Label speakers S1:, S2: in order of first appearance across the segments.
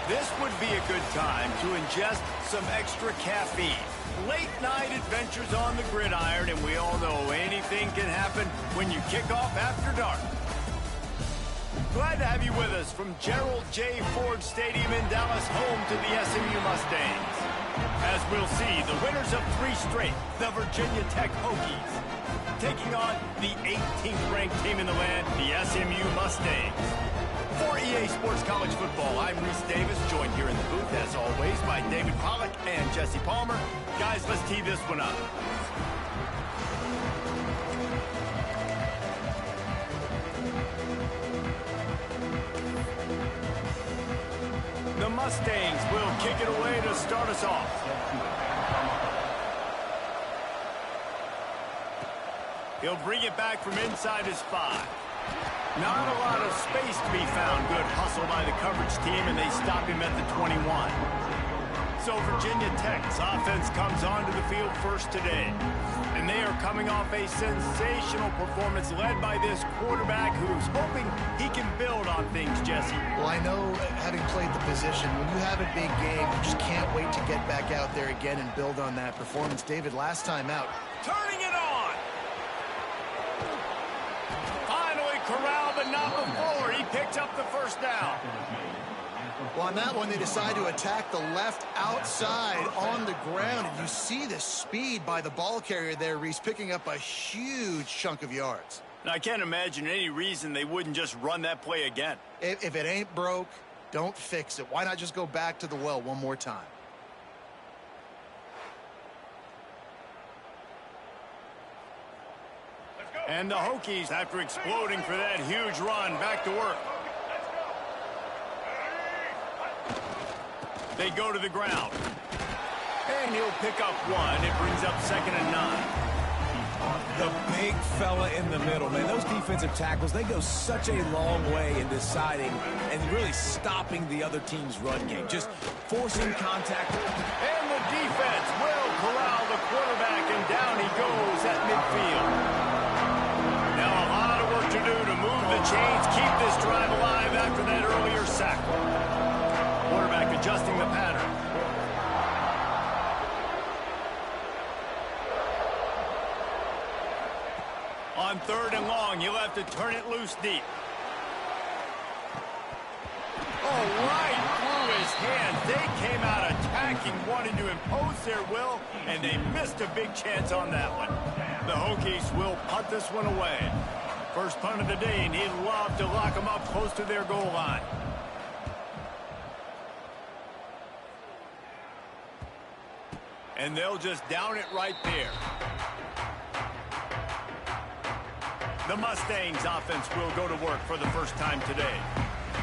S1: This would be a good time to ingest some extra caffeine. Late night adventures on the gridiron, and we all know anything can happen when you kick off after dark. Glad to have you with us from Gerald J. Ford Stadium in Dallas, home to the SMU Mustangs. As we'll see, the winners of 3 straight, the Virginia Tech Hokies, taking on the 18th ranked team in the land, the SMU Mustangs. For EA Sports College Football, I'm Reese Davis, joined here in the booth, as always, by David Pollack and Jesse Palmer. Guys, let's tee this one up. The Mustangs will kick it away to start us off. He'll bring it back from inside his 5. Not a lot of space to be found. Good hustle by the coverage team, and they stop him at the 21. So Virginia Tech's offense comes onto the field first today. And they are coming off a sensational performance led by this quarterback who's hoping he can build on things, Jesse.
S2: Well, I know, having played the position, when you have a big game, you just can't wait to get back out there again and build on that performance. David, last time out.
S1: Turning it on! Finally corralled, but not before. He picked up the first down.
S2: Well, on that one, they decide to attack the left outside on the ground. And you see the speed by the ball carrier there, Reese, picking up a huge chunk of yards.
S1: And I can't imagine any reason they wouldn't just run that play again.
S2: If it ain't broke, don't fix it. Why not just go back to the well one more time?
S1: And the Hokies, after exploding for that huge run, back to work. They go to the ground. And he'll pick up 1. It brings up 2nd and 9.
S3: The big fella in the middle, man. Those defensive tackles, they go such a long way in deciding and really stopping the other team's run game. Just forcing contact.
S1: And the defense will corral the quarterback, and down he goes at midfield. Now a lot of work to do to move the chains, keep this drive alive after that earlier sack. Quarterback adjusting the pattern. On 3rd and long, you'll have to turn it loose deep. Oh, right through his hands. They came out attacking, wanting to impose their will, and they missed a big chance on that one. The Hokies will punt this one away. First punt of the day, and he'd love to lock them up close to their goal line. And they'll just down it right there. The Mustangs offense will go to work for the first time today.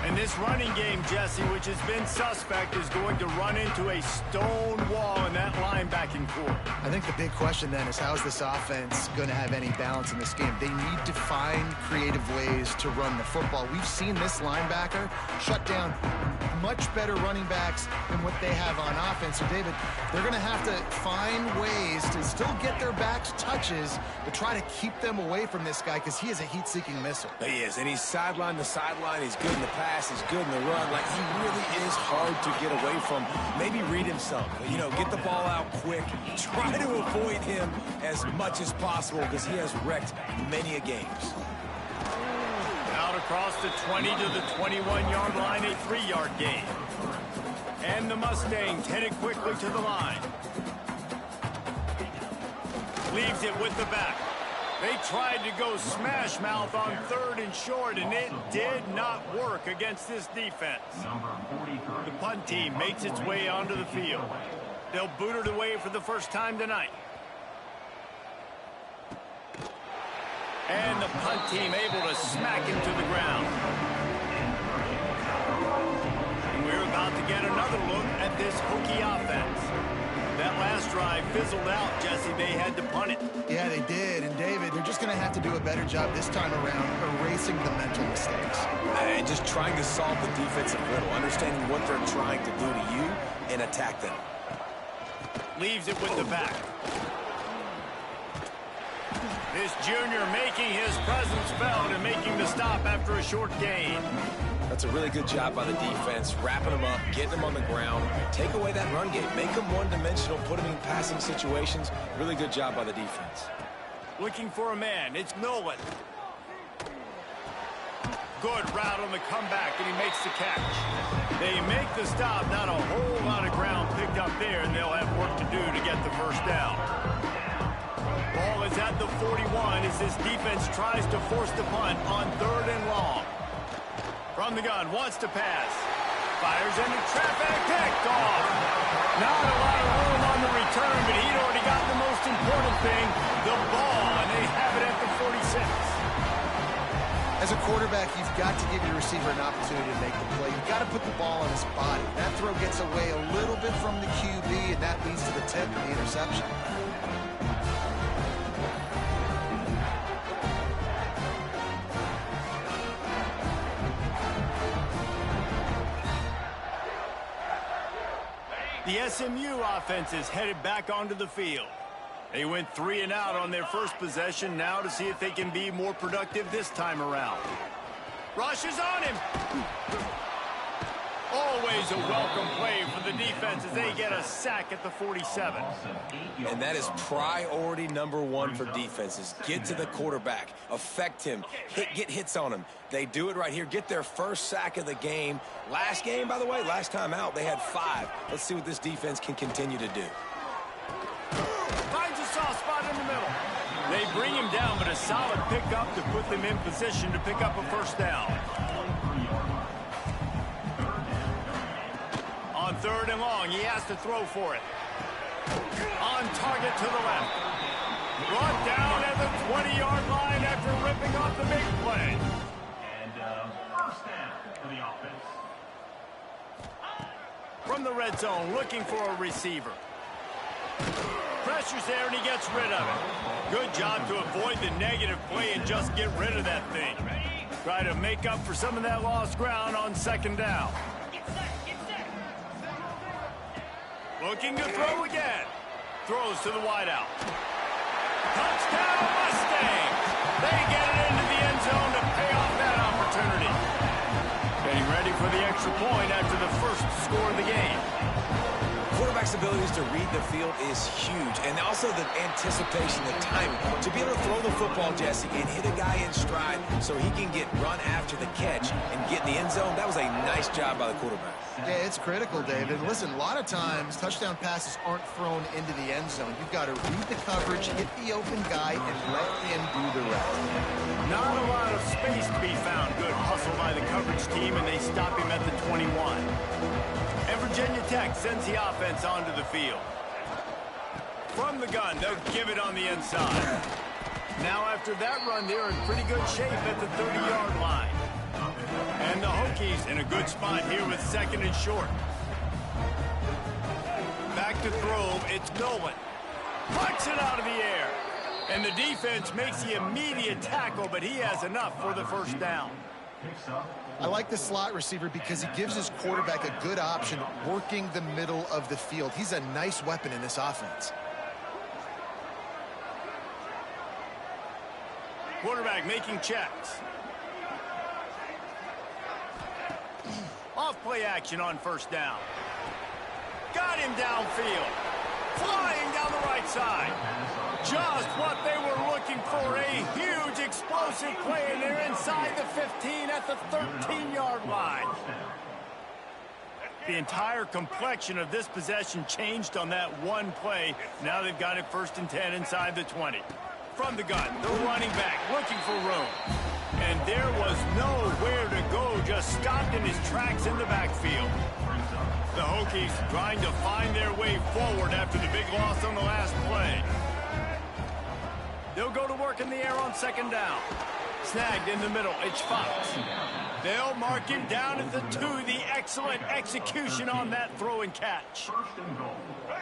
S1: And this running game, Jesse, which has been suspect, is going to run into a stone wall in that linebacking core.
S2: I think the big question then is, how is this offense going to have any balance in this game? They need to find creative ways to run the football. We've seen this linebacker shut down much better running backs than what they have on offense. So, David, they're going to have to find ways to still get their backs touches, but try to keep them away from this guy because he is a heat-seeking missile.
S3: He is, and he's sideline to sideline. He's good in the pass. He's good in the run. Like, he really is hard to get away from. Maybe read himself. You know, get the ball out quick. Try to avoid him as much as possible because he has wrecked many a games.
S1: Out across the 20 to the 21-yard line, a 3-yard gain. And the Mustangs headed quickly to the line. Leaves it with the back. They tried to go smash mouth on 3rd and short, and it did not work against this defense. The punt team makes its way onto the field. They'll boot it away for the first time tonight. And the punt team able to smack him to the ground. And we're about to get another look at this Hokie offense. That last drive fizzled out, Jesse. They had to punt it.
S2: Yeah, they did. And, David, they're just going to have to do a better job this time around erasing the mental mistakes.
S3: And just trying to solve the defensive riddle, understanding what they're trying to do to you and attack them.
S1: Leaves it with the back. This junior making his presence felt and making the stop after after a short gain.
S3: That's a really good job by the defense, wrapping them up, getting them on the ground. Take away that run game. Make them one-dimensional, put them in passing situations. Really good job by the defense.
S1: Looking for a man. It's Nolan. Good route on the comeback, and he makes the catch. They make the stop. Not a whole lot of ground picked up there, and they'll have work to do to get the first down. Ball is at the 41 as this defense tries to force the punt on 3rd and long. From the gun, wants to pass. Fires into traffic, picked off. Not a lot of room on the return, but he'd already got the most important thing, the ball, and they have it at the 46.
S2: As a quarterback, you've got to give your receiver an opportunity to make the play. You've got to put the ball on his body. That throw gets away a little bit from the QB, and that leads to the tip and the interception.
S1: The SMU offense is headed back onto the field. They went 3 and out on their first possession, now to see if they can be more productive this time around. Rush is on him. Always a welcome play for the defense as they get a sack at the 47.
S3: And that is priority number 1 for defenses. Get to the quarterback, affect him, get hits on him. They do it right here, get their first sack of the game. Last game, by the way, last time out, they had 5. Let's see what this defense can continue to do.
S1: Finds a soft spot in the middle. They bring him down, but a solid pickup to put them in position to pick up a first down. On 3rd and long, he has to throw for it. On target to the left. Brought down at the 20-yard line after ripping off the big play.
S4: And first down for the offense.
S1: From the red zone, looking for a receiver. Pressure's there, and he gets rid of it. Good job to avoid the negative play and just get rid of that thing. Try to make up for some of that lost ground on 2nd down. Looking to throw again. Throws to the wideout. Touchdown, Mustangs! They get it into the end zone to pay off that opportunity. Getting ready for the extra point after the first score of the game.
S3: Quarterback's abilities to read the field is huge, and also the anticipation, the timing. To be able to throw the football, Jesse, and hit a guy in stride so he can get run after the catch and get in the end zone, that was a nice job by the quarterback.
S2: Yeah, it's critical, David. Listen, a lot of times, touchdown passes aren't thrown into the end zone. You've got to read the coverage, hit the open guy, and let him do the rest.
S1: Not a lot of space to be found. Good hustle by the coverage team, and they stop him at the 21. And Virginia Tech sends the offense onto the field. From the gun, they'll give it on the inside. Now after that run, they're in pretty good shape at the 30-yard line. And the Hokies in a good spot here with 2nd and short. Back to throw, it's Nolan. Plucks it out of the air. And the defense makes the immediate tackle, but he has enough for the first down.
S2: I like the slot receiver because he gives his quarterback a good option working the middle of the field. He's a nice weapon in this offense.
S1: Quarterback making checks. Off play action on 1st down. Got him downfield. Flying down the right side. Just what they were looking for. A huge explosive play, and they're inside the 15 at the 13-yard line. The entire complexion of this possession changed on that one play. Now they've got it 1st and 10 inside the 20. From the gun, the running back looking for room. And there was nowhere to go, just stopped in his tracks in the backfield. The Hokies trying to find their way forward after the big loss on the last play. They'll go to work in the air on 2nd down. Snagged in the middle, it's Fox. They'll mark him down at the 2. The excellent execution on that throw and catch.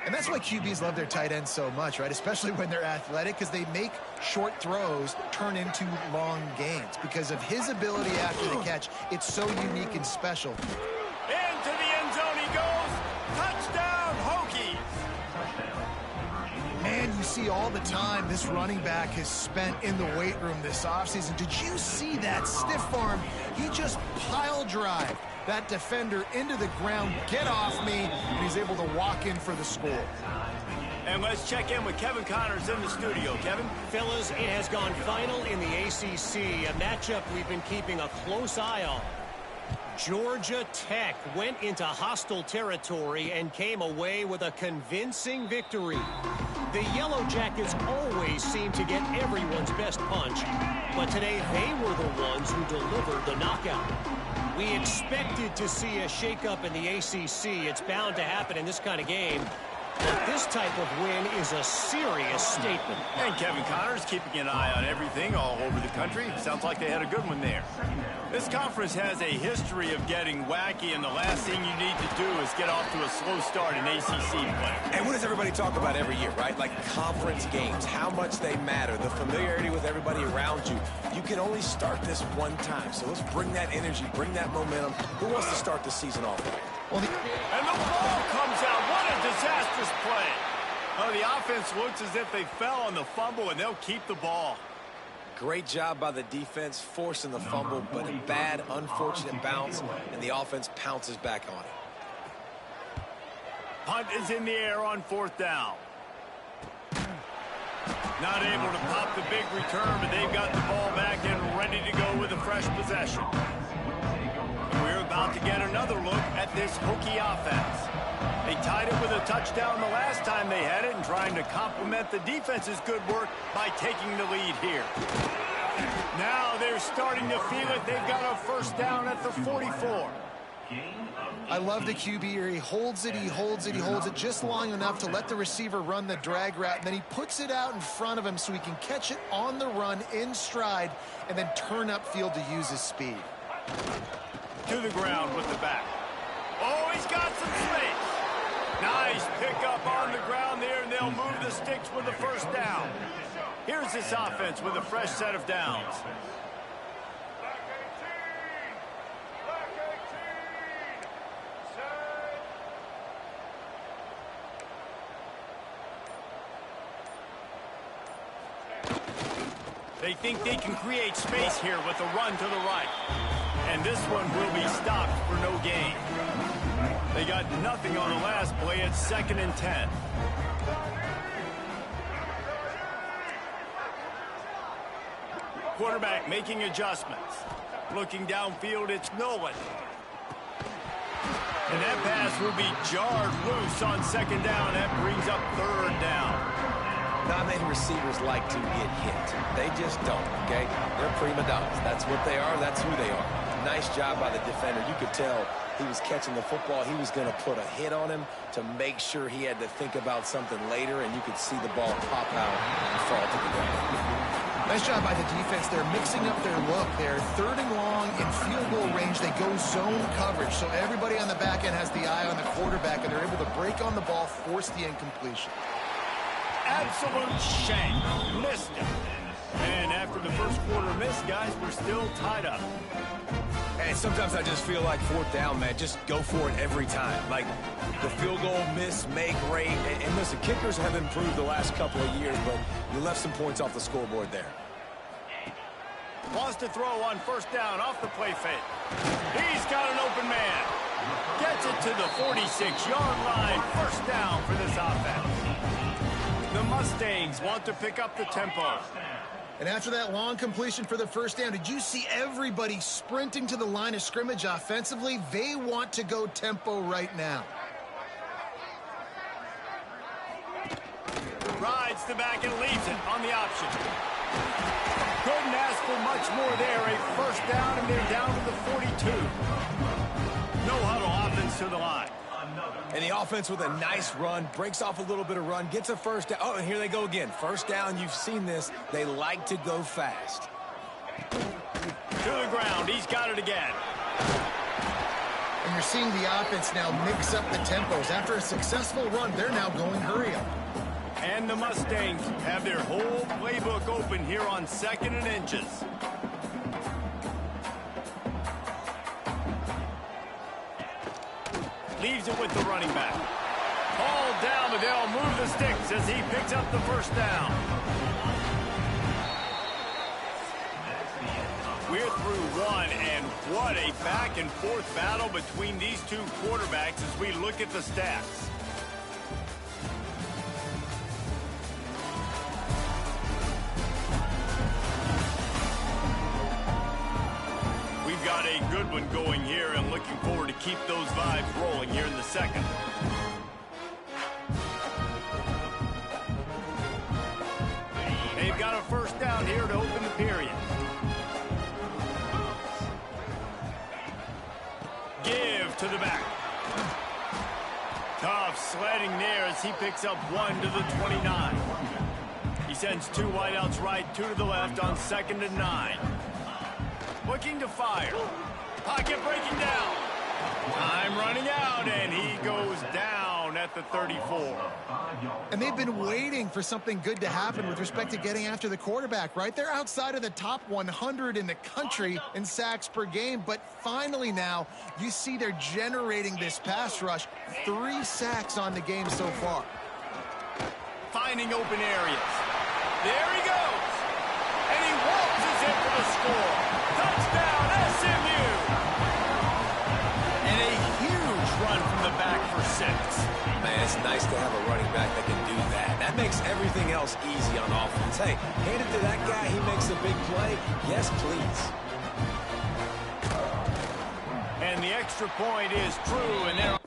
S2: And that's why QBs love their tight ends so much, right? Especially when they're athletic, because they make short throws turn into long gains. Because of his ability after the catch, it's so unique and special.
S1: Into the end zone he goes. Touchdown, Hokies.
S2: Man, you see all the time this running back has spent in the weight room this offseason. Did you see that stiff arm? He just pile drive that defender into the ground, get off me, and he's able to walk in for the score.
S1: And let's check in with Kevin Connors in the studio. Kevin?
S5: Fellas, it has gone final in the ACC, a matchup we've been keeping a close eye on. Georgia Tech went into hostile territory and came away with a convincing victory. The Yellow Jackets always seem to get everyone's best punch, but today they were the ones who delivered the knockout. We expected to see a shakeup in the ACC. It's bound to happen in this kind of game. But this type of win is a serious statement.
S1: And Kevin Connors keeping an eye on everything all over the country. Sounds like they had a good one there. This conference has a history of getting wacky, and the last thing you need to do is get off to a slow start in ACC play.
S3: And what does everybody talk about every year, right? Like conference games, how much they matter, the familiarity with everybody around you. You can only start this one time, so let's bring that energy, bring that momentum. Who wants to start the season off right?
S1: And the ball comes out. What a disastrous play. Oh, the offense looks as if they fell on the fumble, and they'll keep the ball.
S3: Great job by the defense, forcing the fumble, but a bad, unfortunate bounce, and the offense pounces back on it.
S1: Punt is in the air on 4th down. Not able to pop the big return, but they've got the ball back and ready to go with a fresh possession. We're about to get another look at this Hokie offense. They tied it with a touchdown the last time they had it and trying to complement the defense's good work by taking the lead here. Now they're starting to feel it. They've got a first down at the 44.
S2: I love the QB here. He holds it, he holds it, he holds it just long enough to let the receiver run the drag route, and then he puts it out in front of him so he can catch it on the run in stride and then turn upfield to use his speed.
S1: To the ground with the back. Oh, he's got some space. Nice pickup on the ground there, and they'll move the sticks with the first down. Here's this offense with a fresh set of downs. They think they can create space here with a run to the right. And this one will be stopped for no gain. They got nothing on the last play. It's 2nd and 10. Quarterback making adjustments. Looking downfield, it's Nolan. And that pass will be jarred loose on 2nd down. That brings up 3rd down.
S3: Not many receivers like to get hit. They just don't, okay? They're prima donnas. That's what they are. That's who they are. Nice job by the defender. You could tell he was catching the football. He was going to put a hit on him to make sure he had to think about something later, and you could see the ball pop out and fall to the ground.
S2: Nice job by the defense. They're mixing up their look. They're 3rd and long in field goal range. They go zone coverage, so everybody on the back end has the eye on the quarterback, and they're able to break on the ball, force the incompletion.
S1: Absolute shank. Missed it. And after the first quarter miss, guys, we're still tied up.
S3: And sometimes I just feel like 4th down, man. Just go for it every time. Like the field goal miss, make rate. And listen, kickers have improved the last couple of years, but you left some points off the scoreboard there.
S1: Wants to throw on 1st down off the play fake. He's got an open man. Gets it to the 46-yard line. 1st down for this offense. The Mustangs want to pick up the tempo.
S2: And after that long completion for the 1st down, did you see everybody sprinting to the line of scrimmage offensively? They want to go tempo right now.
S1: Rides the back and leaves it on the option. Couldn't ask for much more there. A 1st down, and they're down to the 42. No huddle offense to the line.
S3: And the offense with a nice run, breaks off a little bit of run, gets a 1st down. Oh, and here they go again. 1st down, you've seen this. They like to go fast.
S1: To the ground, he's got it again.
S2: And you're seeing the offense now mix up the tempos. After a successful run, they're now going hurry up.
S1: And the Mustangs have their whole playbook open here on 2nd and inches. Leaves it with the running back. called down, but they'll move the sticks as he picks up the first down. We're through one, and what a back-and-forth battle between these two quarterbacks as we look at the stats. We've got a good one going here, and looking forward to keep those vibes rolling here in the second. They've got a first down here to open the period. Give to the back. Tough sledding there as he picks up 1 to the 29. He sends 2 wideouts right, 2 to the left on 2nd and 9. Looking to fire. Pocket breaking down. Time running out, and he goes down at the 34.
S2: And they've been waiting for something good to happen with respect to getting after the quarterback, right? They're outside of the top 100 in the country in sacks per game, but finally now you see they're generating this pass rush. 3 sacks on the game so far.
S1: Finding open areas. There he goes. And he waltzes in for the score. Touchdown, SMU. And a huge run from the back for 6.
S3: Man, it's nice to have a running back that can do that. That makes everything else easy on offense. Hey, hand it to that guy, he makes a big play. Yes, please.
S1: And the extra point is true, and they're...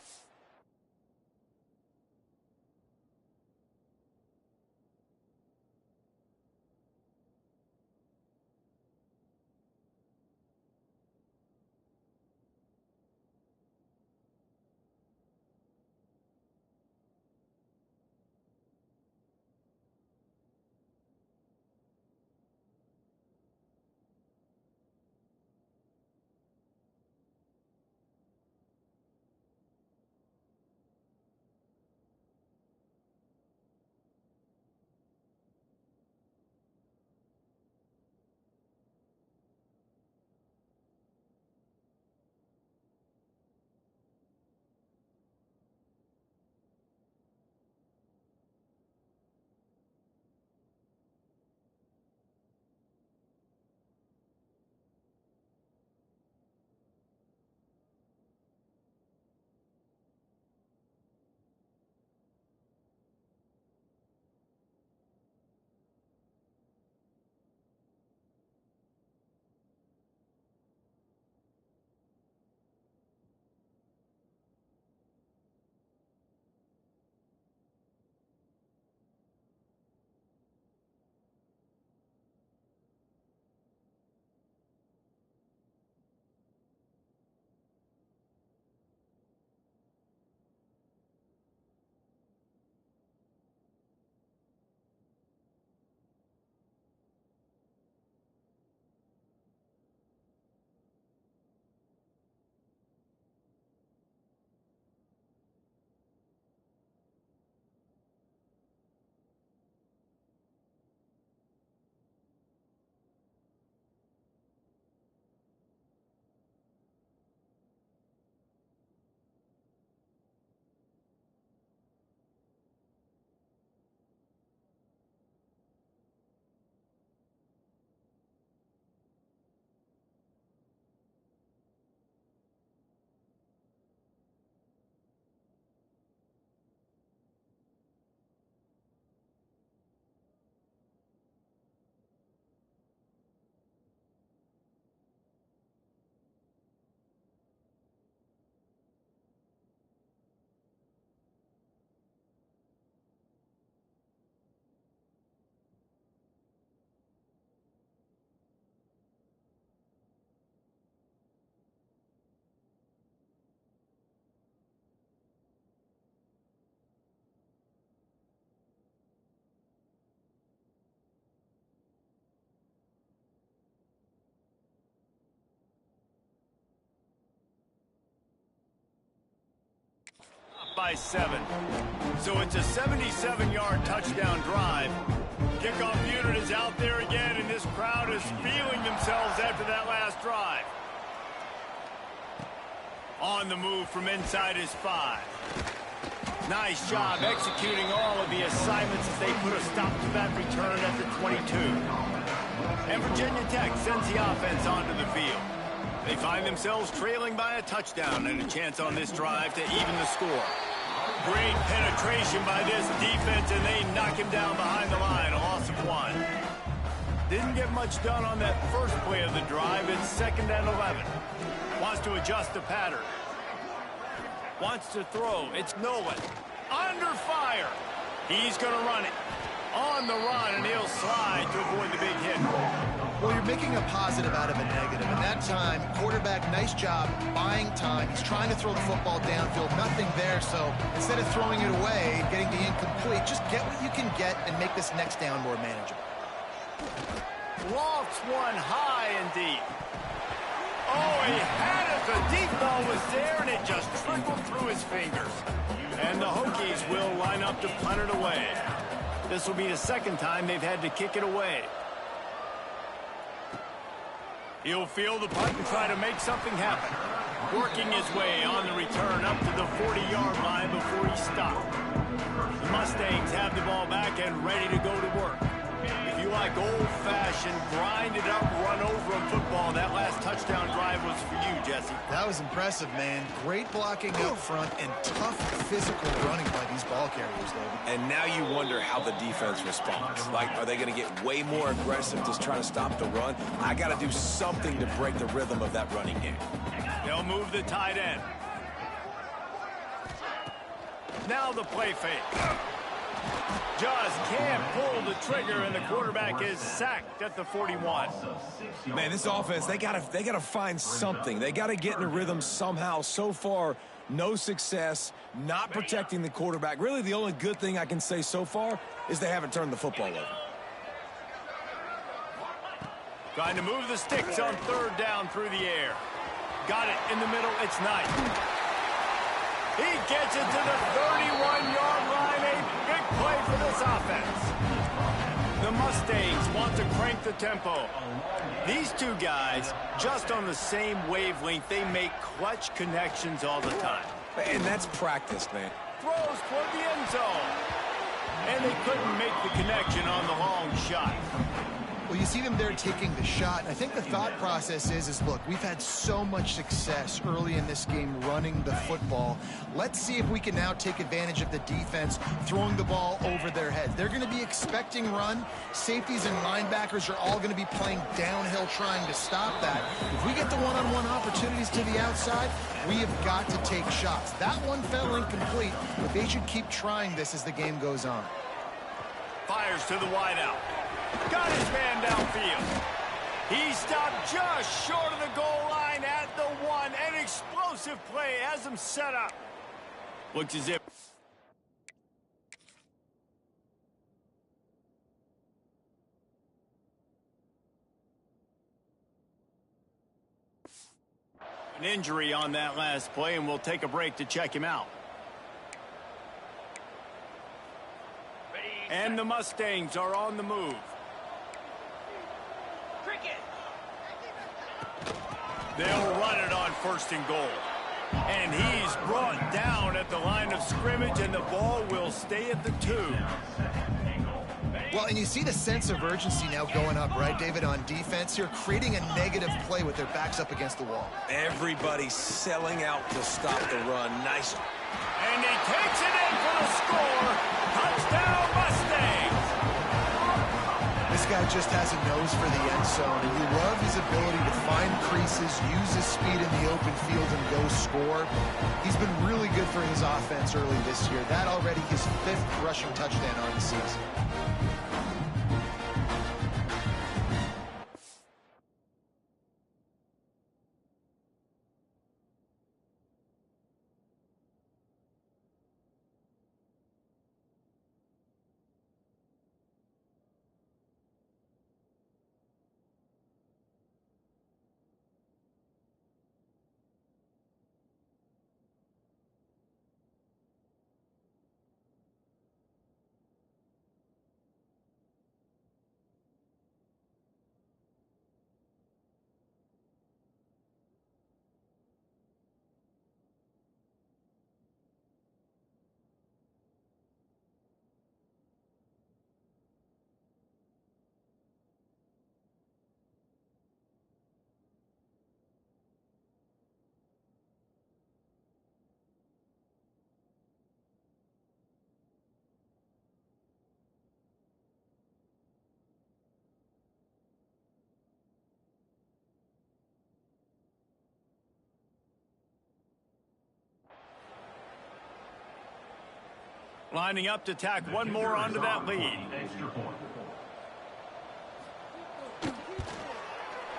S1: by 7. So it's a 77-yard touchdown drive. Kickoff unit is out there again, and this crowd is feeling themselves after that last drive. On the move from inside his 5. Nice job executing all of the assignments as they put a stop to that return at the 22. And Virginia Tech sends the offense onto the field. They find themselves trailing by a touchdown and a chance on this drive to even the score. Great penetration by this defense, and they knock him down behind the line, a loss of 1. Didn't get much done on that first play of the drive. It's 2nd and 11. Wants to adjust the pattern. Wants to throw. It's Nolan. Under fire. He's going to run it. On the run, and he'll slide to avoid the big hit.
S2: Well, you're making a positive out of a negative. And that time, quarterback, nice job buying time. He's trying to throw the football downfield. Nothing there, so instead of throwing it away, getting the incomplete, just get what you can get and make this next down more manageable.
S1: Lofts one high and deep. Oh, he had it. The deep ball was there, and it just trickled through his fingers. And the Hokies will line up to punt it away. This will be the 2nd time they've had to kick it away. He'll field the punt and try to make something happen. Working his way on the return up to the 40-yard line before he stopped. The Mustangs have the ball back and ready to go to work. If you like old-fashioned, grind-it-up, run-over football, that last touchdown drive was for you, Jesse.
S2: That was impressive, man. Great blocking up front and tough physical running by these ball carriers, though.
S3: And now you wonder how the defense responds. Like, are they going to get way more aggressive just trying to stop the run? I got to do something to break the rhythm of that running game.
S1: They'll move the tight end. Now the play fake. Just can't pull the trigger, and the quarterback is sacked at the 41.
S3: Man, this offense, they gotta find something. They gotta get in a rhythm somehow. So far, no success, not protecting the quarterback. Really, the only good thing I can say so far is they haven't turned the football over.
S1: Trying to move the sticks on 3rd down through the air. Got it in the middle. It's Knight. He gets it to the 31-yard line. A big play for this offense. The Mustangs want to crank the tempo. These two guys, just on the same wavelength, they make clutch connections all the time.
S3: And that's practice, man.
S1: Throws toward the end zone. And they couldn't make the connection on the long shot.
S2: Well, you see them there taking the shot, and I think the thought process is look, we've had so much success early in this game running the football. Let's see if we can now take advantage of the defense throwing the ball over their heads. They're going to be expecting run. Safeties and linebackers are all going to be playing downhill trying to stop that. If we get the one-on-one opportunities to the outside, we have got to take shots. That one fell incomplete, but they should keep trying this as the game goes on.
S1: Fires to the wideout. Got his man downfield. He stopped just short of the goal line at the 1. An explosive play has him set up. Looks as if... an injury on that last play, and we'll take a break to check him out. And the Mustangs are on the move. They'll run it on 1st and goal. And he's brought down at the line of scrimmage, and the ball will stay at the 2.
S2: Well, and you see the sense of urgency now going up, right, David, on defense here, creating a negative play with their backs up against the wall.
S3: Everybody's selling out to stop the run. Nice.
S1: And he takes it in for the score. Touchdown, Mustangs!
S2: This guy just has a nose for the end zone, and you love his ability to find creases, use his speed in the open field, and go score. He's been really good for his offense early this year. That already his 5th rushing touchdown on the season.
S1: Lining up to tack one more onto that lead.
S4: Extra point.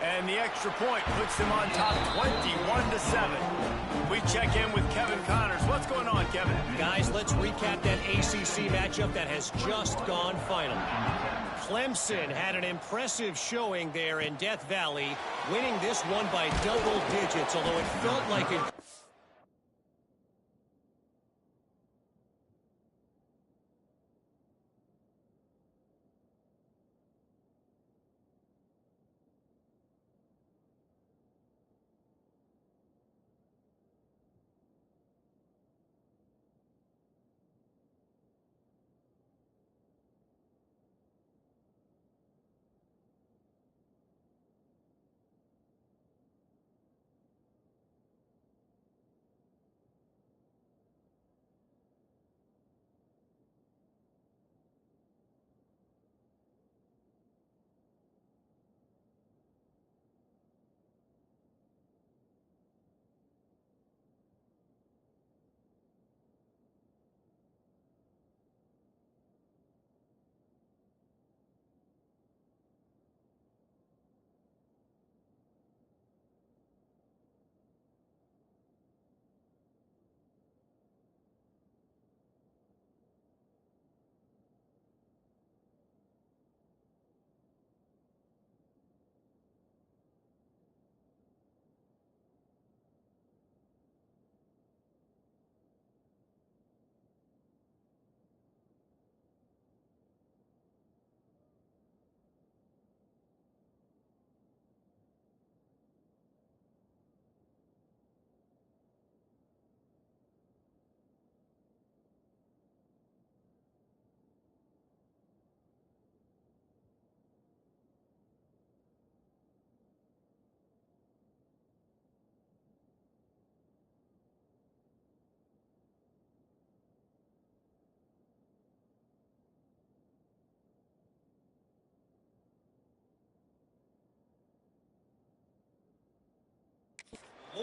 S1: And the extra point puts them on top 21-7. We check in with Kevin Connors. What's going on, Kevin?
S5: Guys, let's recap that ACC matchup that has just gone final. Clemson had an impressive showing there in Death Valley, winning this one by double digits, although it felt like it...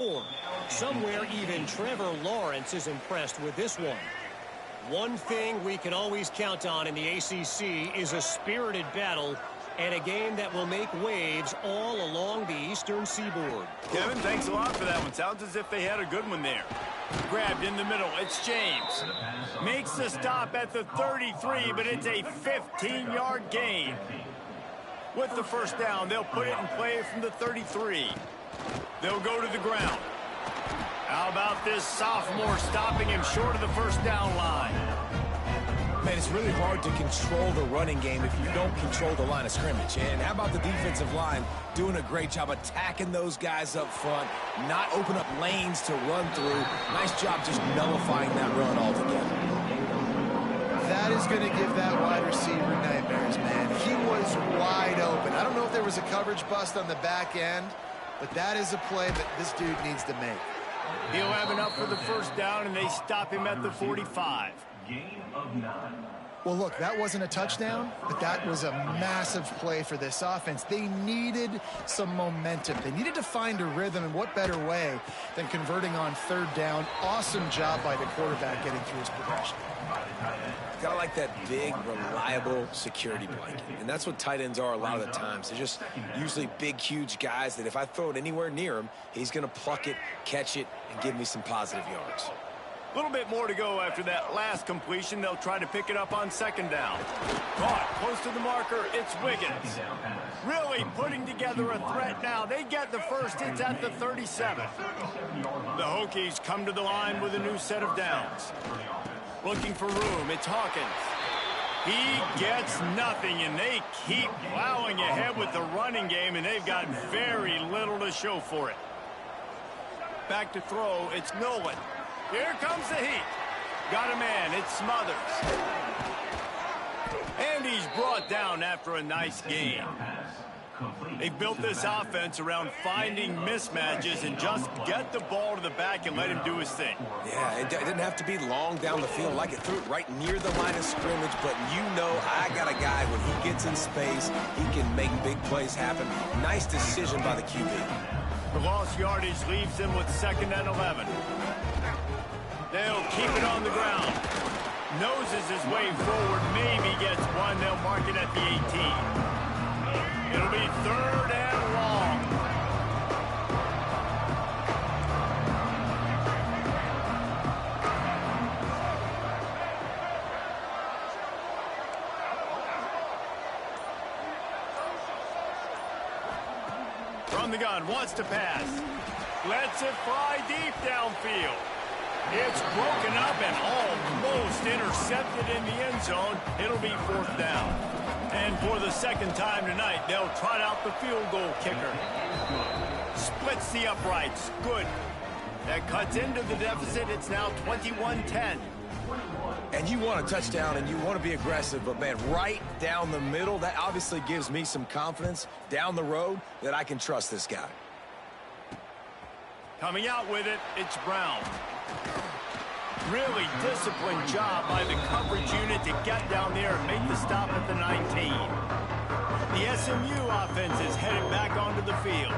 S5: Or somewhere even Trevor Lawrence is impressed with this one. One thing we can always count on in the ACC is a spirited battle and a game that will make waves all along the Eastern Seaboard.
S1: Kevin, thanks a lot for that one. Sounds as if they had a good one there. Grabbed in the middle. It's James. Makes the stop at the 33, but it's a 15-yard gain. With the first down, they'll put it in play from the 33. They'll go to the ground. How about this sophomore stopping him short of the first down line?
S3: Man, it's really hard to control the running game if you don't control the line of scrimmage. And how about the defensive line doing a great job attacking those guys up front, not open up lanes to run through. Nice job just nullifying that run altogether.
S2: That is going to give that wide receiver nightmares, man. He was wide open. I don't know if there was a coverage bust on the back end, but that is a play that this dude needs to make.
S1: He'll have enough for the first down, and they stop him at the 45.
S4: Gain of 9.
S2: Well, look, that wasn't a touchdown, but that was a massive play for this offense. They needed some momentum. They needed to find a rhythm, and what better way than converting on third down. Awesome job by the quarterback getting through his progression.
S3: Kind of like that big, reliable security blanket. And that's what tight ends are a lot of the times. They're just usually big, huge guys that if I throw it anywhere near him, he's going to pluck it, catch it, and give me some positive yards.
S1: A little bit more to go after that last completion. They'll try to pick it up on second down. Caught close to the marker. It's Wiggins. Really putting together a threat now. They get the first. It's at the 37. The Hokies come to the line with a new set of downs. Looking for room. It's Hawkins. He gets nothing, and they keep plowing ahead with the running game, and they've got very little to show for it. Back to throw. It's Nolan. Here comes the heat. Got a man. It's Smothers. And he's brought down after a nice gain. They've built this offense around finding mismatches and just get the ball to the back and let him do his thing.
S3: Yeah, it didn't have to be long down the field. Like it threw it right near the line of scrimmage, but you know I got a guy when he gets in space, he can make big plays happen. Nice decision by the QB.
S1: The lost yardage leaves them with 2nd and 11. They'll keep it on the ground. Noses his way forward, maybe gets one. They'll mark it at the 18. It'll be 3rd and long. From the gun, wants to pass. Lets it fly deep downfield. It's broken up and almost intercepted in the end zone. It'll be 4th down. And for the 2nd time tonight, they'll trot out the field goal kicker. Splits the uprights. Good. That cuts into the deficit. It's now 21-10.
S3: And you want a touchdown and you want to be aggressive, but man, right down the middle, that obviously gives me some confidence down the road that I can trust this guy.
S1: Coming out with it, it's Brown. Really disciplined job by the coverage unit to get down there and make the stop at the 19. The SMU offense is headed back onto the field.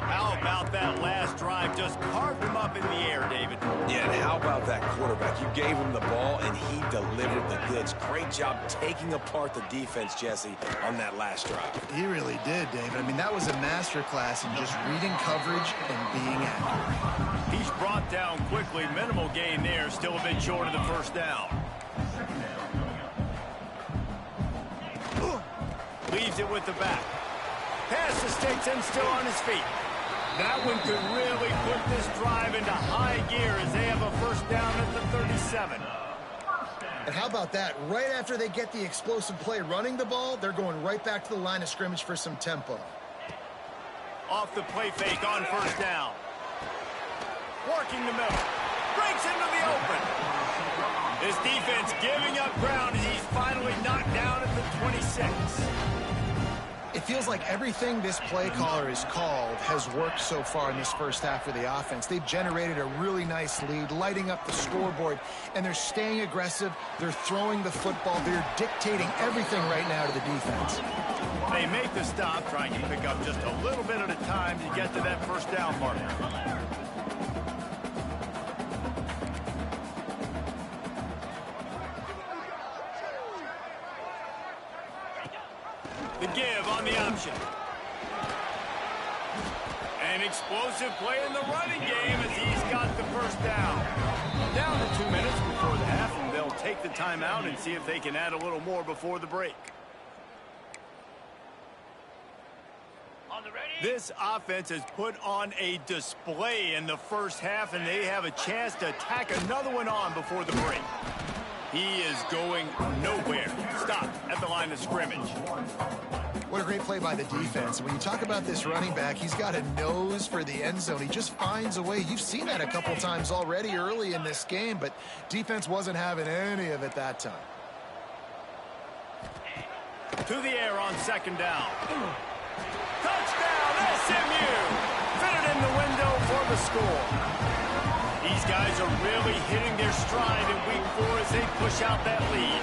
S1: How about that last drive? Just carved him up in the air, David.
S3: Yeah, and how about that quarterback? You gave him the ball, and he delivered the goods. Great job taking apart the defense, Jesse, on that last drive.
S2: He really did, David. I mean, that was a masterclass in just reading coverage and being accurate.
S1: He's brought down quickly. Minimal gain there. Still a bit short of the 1st down. Leaves it with the back. Pass mistakes and still on his feet. That one could really put this drive into high gear as they have a 1st down at the 37.
S2: And how about that? Right after they get the explosive play running the ball, they're going right back to the line of scrimmage for some tempo.
S1: Off the play fake on 1st down. Working the middle. Breaks into the open. His defense giving up ground as he's finally knocked down at the 26.
S2: It feels like everything this play caller has called has worked so far in this 1st half for the offense. They've generated a really nice lead, lighting up the scoreboard, and they're staying aggressive. They're throwing the football. They're dictating everything right now to the defense.
S1: They make the stop, trying to pick up just a little bit at a time to get to that 1st down mark. The give on the option. An explosive play in the running game as he's got the 1st down. Down to 2 minutes before the half, and they'll take the timeout and see if they can add a little more before the break. This offense has put on a display in the 1st half, and they have a chance to tack another one on before the break. He is going nowhere. Stop at the line of scrimmage.
S2: What a great play by the defense. When you talk about this running back, he's got a nose for the end zone. He just finds a way. You've seen that a couple times already early in this game, but defense wasn't having any of it that time.
S1: To the air on 2nd down. Touchdown, SMU! Fitted in the window for the score. These guys are really hitting their stride in week 4 as they push out that lead.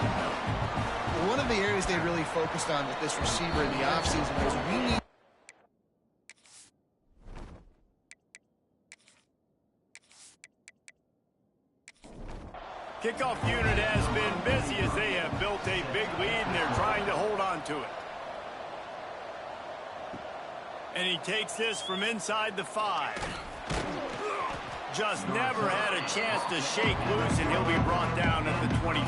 S2: One of the areas they really focused on with this receiver in the offseason was we need
S1: kickoff unit has been busy as they have built a big lead and they're trying to hold on to it. And he takes this from inside the 5. Just never had a chance to shake loose, and he'll be brought down at the 24.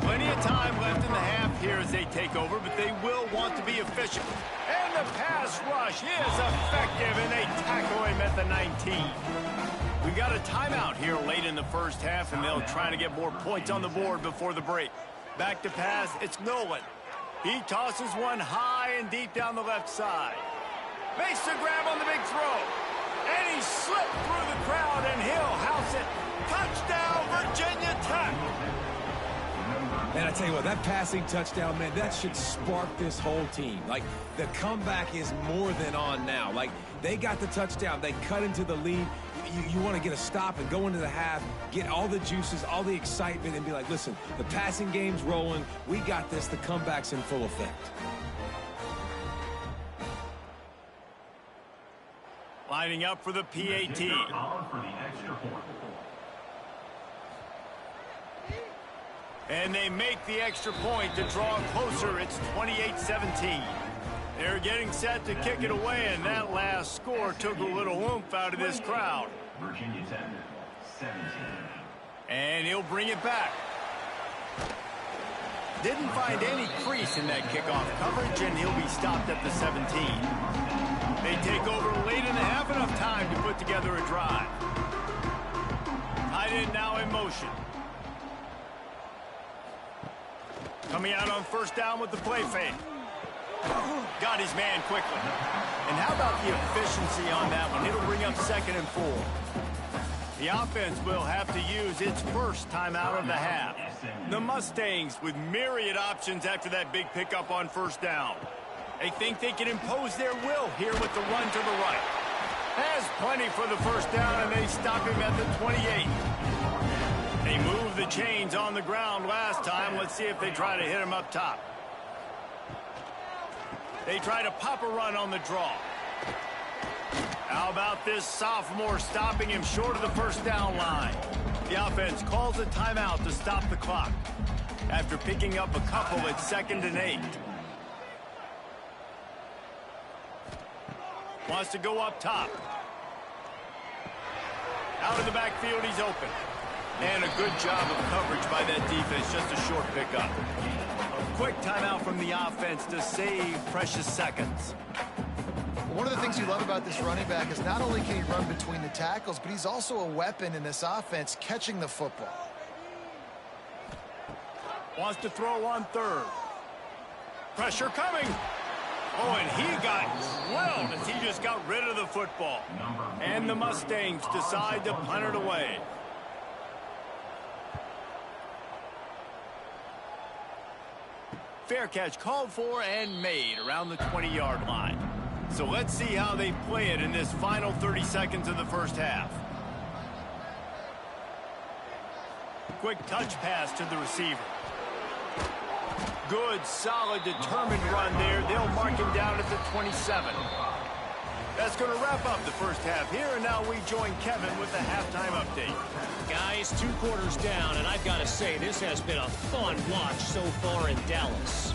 S1: Plenty of time left in the half here as they take over, but they will want to be efficient. And the pass rush is effective, and they tackle him at the 19. We got a timeout here late in the 1st half, and they'll try to get more points on the board before the break. Back to pass, it's Nolan. He tosses one high and deep down the left side. Makes the grab on the big throw. And he slipped through the crowd, and he'll house it. Touchdown, Virginia Tech.
S3: And I tell you what, that passing touchdown, man, that should spark this whole team. Like, the comeback is more than on now. Like, they got the touchdown. They cut into the lead. You want to get a stop and go into the half, get all the juices, all the excitement, and be like, listen, the passing game's rolling. We got this. The comeback's in full effect.
S1: Lining up for the PAT. And they make the extra point to draw closer. It's 28-17. They're getting set to kick it away, and that last score took a little oomph out of this crowd.
S4: Virginia Tech, 17.
S1: And he'll bring it back. Didn't find any crease in that kickoff coverage, and he'll be stopped at the 17. They take over late in the half, enough time to put together a drive. Tight end now in motion. Coming out on first down with the play fake. Got his man quickly. And how about the efficiency on that one? It'll bring up 2nd and 4. The offense will have to use its first timeout of the half. The Mustangs with myriad options after that big pickup on first down. They think they can impose their will here with the run to the right. Has plenty for the first down, and they stop him at the 28. They moved the chains on the ground last time. Let's see if they try to hit him up top. They try to pop a run on the draw. How about this sophomore stopping him short of the first down line? The offense calls a timeout to stop the clock. After picking up a couple at 2nd and 8. Wants to go up top. Out of the backfield, he's open. And a good job of coverage by that defense, just a short pickup. Quick timeout from the offense to save precious seconds.
S2: One of the things you love about this running back is not only can he run between the tackles, but he's also a weapon in this offense, catching the football.
S1: Wants to throw on 3rd. Pressure coming. Oh, and he got drilled as he just got rid of the football. And the Mustangs decide to punt it away. Fair catch called for and made around the 20-yard line. So let's see how they play it in this final 30 seconds of the first half. Quick touch pass to the receiver. Good, solid, determined run there. They'll mark him down at the 27. That's going to wrap up the first half here, and now we join Kevin with the halftime update.
S5: Guys, 2 quarters down, and I've got to say, this has been a fun watch so far in Dallas.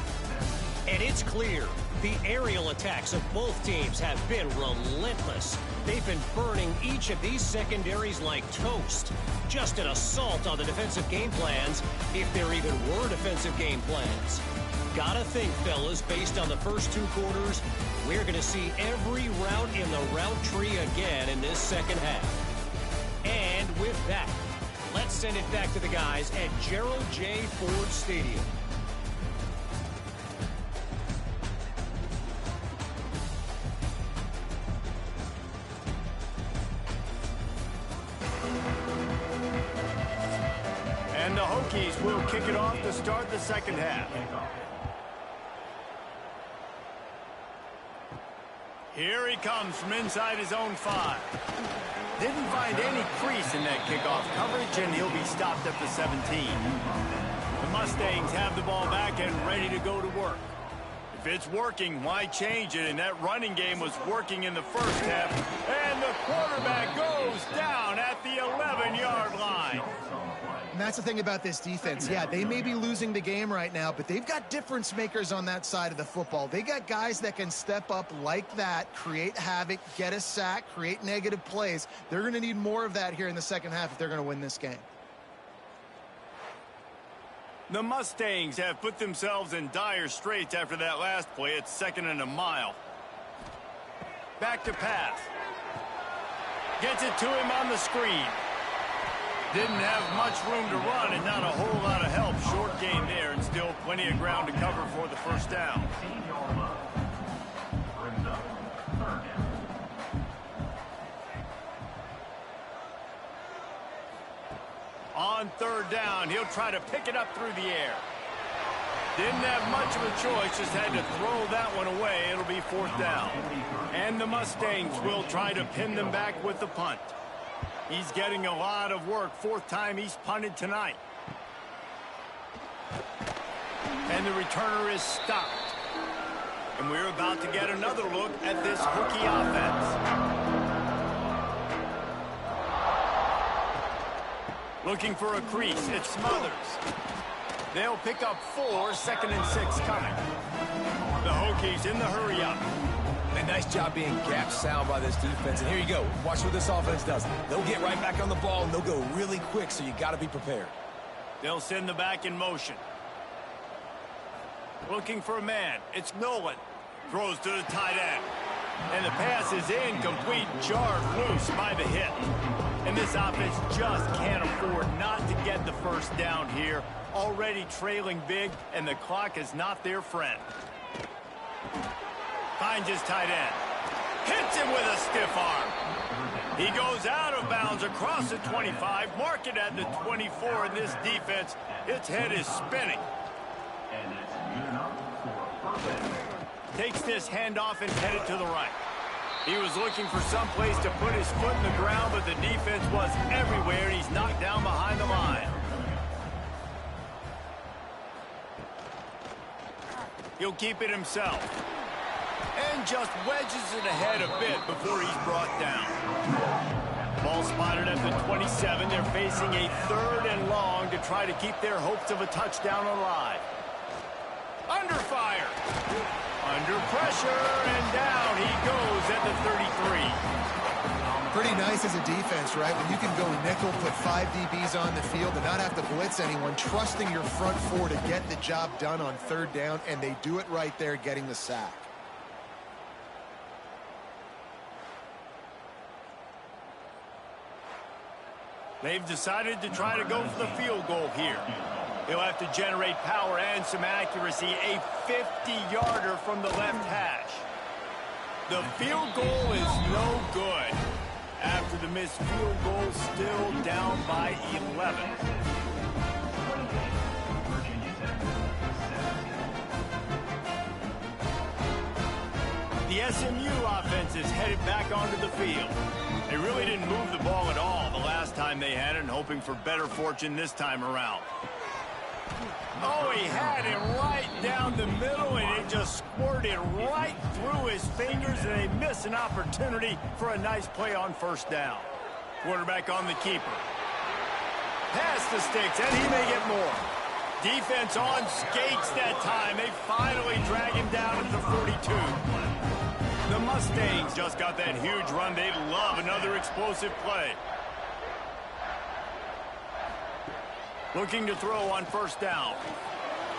S5: And it's clear, the aerial attacks of both teams have been relentless. They've been burning each of these secondaries like toast. Just an assault on the defensive game plans, if there even were defensive game plans. Gotta think, fellas, based on the first 2 quarters, we're going to see every route in the route tree again in this second half. And with that, let's send it back to the guys at Gerald J. Ford Stadium.
S1: And the Hokies will kick it off to start the second half. Here he comes from inside his own 5. Didn't find any crease in that kickoff coverage, and he'll be stopped at the 17. The Mustangs have the ball back and ready to go to work. If it's working, why change it? And that running game was working in the first half. And the quarterback goes down at the 11-yard line.
S2: And that's the thing about this defense. Yeah, they may be losing the game right now, but they've got difference makers on that side of the football. They got guys that can step up like that, create havoc, get a sack, create negative plays. They're going to need more of that here in the second half if they're going to win this game.
S1: The Mustangs have put themselves in dire straits after that last play. It's 2nd and a mile. Back to pass. Gets it to him on the screen. Didn't have much room to run and not a whole lot of help. Short gain there and still plenty of ground to cover for the first down. On 3rd down, he'll try to pick it up through the air. Didn't have much of a choice, just had to throw that one away. It'll be 4th down. And the Mustangs will try to pin them back with the punt. He's getting a lot of work. 4th time he's punted tonight. And the returner is stopped. And we're about to get another look at this Hokie offense. Looking for a crease. It Smothers. They'll pick up 4, 2nd and 6 coming. The Hokies in the hurry up.
S3: A nice job being gap sound by this defense. And here you go. Watch what this offense does. They'll get right back on the ball, and they'll go really quick, so you got to be prepared.
S1: They'll send the back in motion. Looking for a man. It's Nolan. Throws to the tight end. And the pass is incomplete, jarred loose by the hit. And this offense just can't afford not to get the first down here. Already trailing big, and the clock is not their friend. Finds his tight end. Hits him with a stiff arm. He goes out of bounds across the 25. Mark it at the 24 in this defense. Its head is spinning. Takes this handoff and headed to the right. He was looking for some place to put his foot in the ground, but the defense was everywhere, and he's knocked down behind the line. He'll keep it himself. And just wedges it ahead a bit before he's brought down. Ball spotted at the 27. They're facing a 3rd and long to try to keep their hopes of a touchdown alive. Under fire. Under pressure, and down he goes at the 33.
S2: Pretty nice as a defense, right? When you can go nickel, put 5 DBs on the field and not have to blitz anyone, trusting your front 4 to get the job done on 3rd down, and they do it right there, getting the sack.
S1: They've decided to try to go for the field goal here. He'll have to generate power and some accuracy, a 50-yarder from the left hash. The field goal is no good. After the missed field goal, still down by 11. The SMU offense is headed back onto the field. They really didn't move the ball at all the last time they had it, and hoping for better fortune this time around. Oh, he had it right down the middle, and it just squirted right through his fingers, and they miss an opportunity for a nice play on 1st down. Quarterback on the keeper. Pass the sticks, and he may get more. Defense on skates that time. They finally drag him down at the 42. The Mustangs just got that huge run. They'd love another explosive play. Looking to throw on 1st down.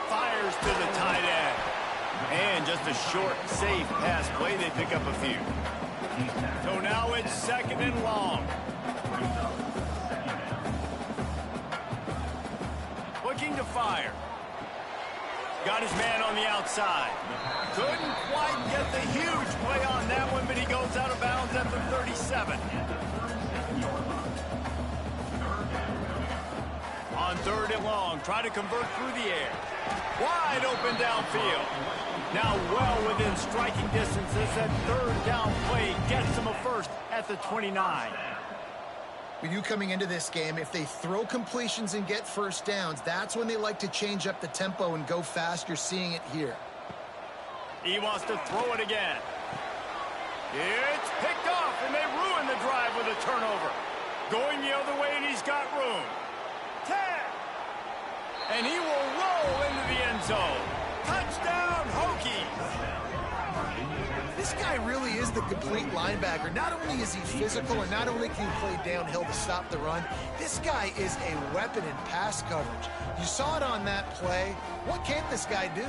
S1: Fires to the tight end. And just a short, safe pass play. They pick up a few. So now it's 2nd and long. Looking to fire. Got his man on the outside. Couldn't quite get the huge play on that one, but he goes out of bounds at the 37. On 3rd and long, try to convert through the air. Wide open downfield. Now well within striking distance as that 3rd down play gets him a first at the 29.
S2: With you coming into this game, if they throw completions and get 1st downs, that's when they like to change up the tempo and go fast. You're seeing it here.
S1: He wants to throw it again. It's picked off, and they ruin the drive with a turnover. Going the other way, and he's got room. 10. And he will roll into the end zone. Touchdown, Hokies.
S2: This guy really is the complete linebacker. Not only is he physical, and not only can he play downhill to stop the run, this guy is a weapon in pass coverage. You saw it on that play. What can't this guy do?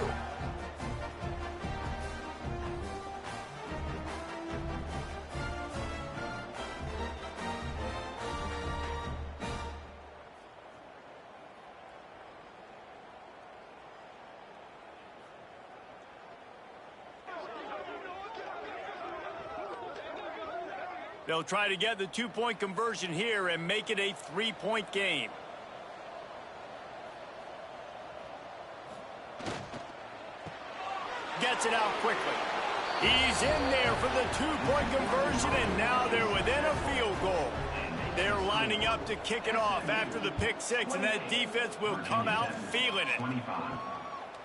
S1: They'll try to get the 2-point conversion here and make it a 3-point game. Gets it out quickly. He's in there for the 2-point conversion, and now they're within a field goal. They're lining up to kick it off after the pick 6, and that defense will come out feeling it.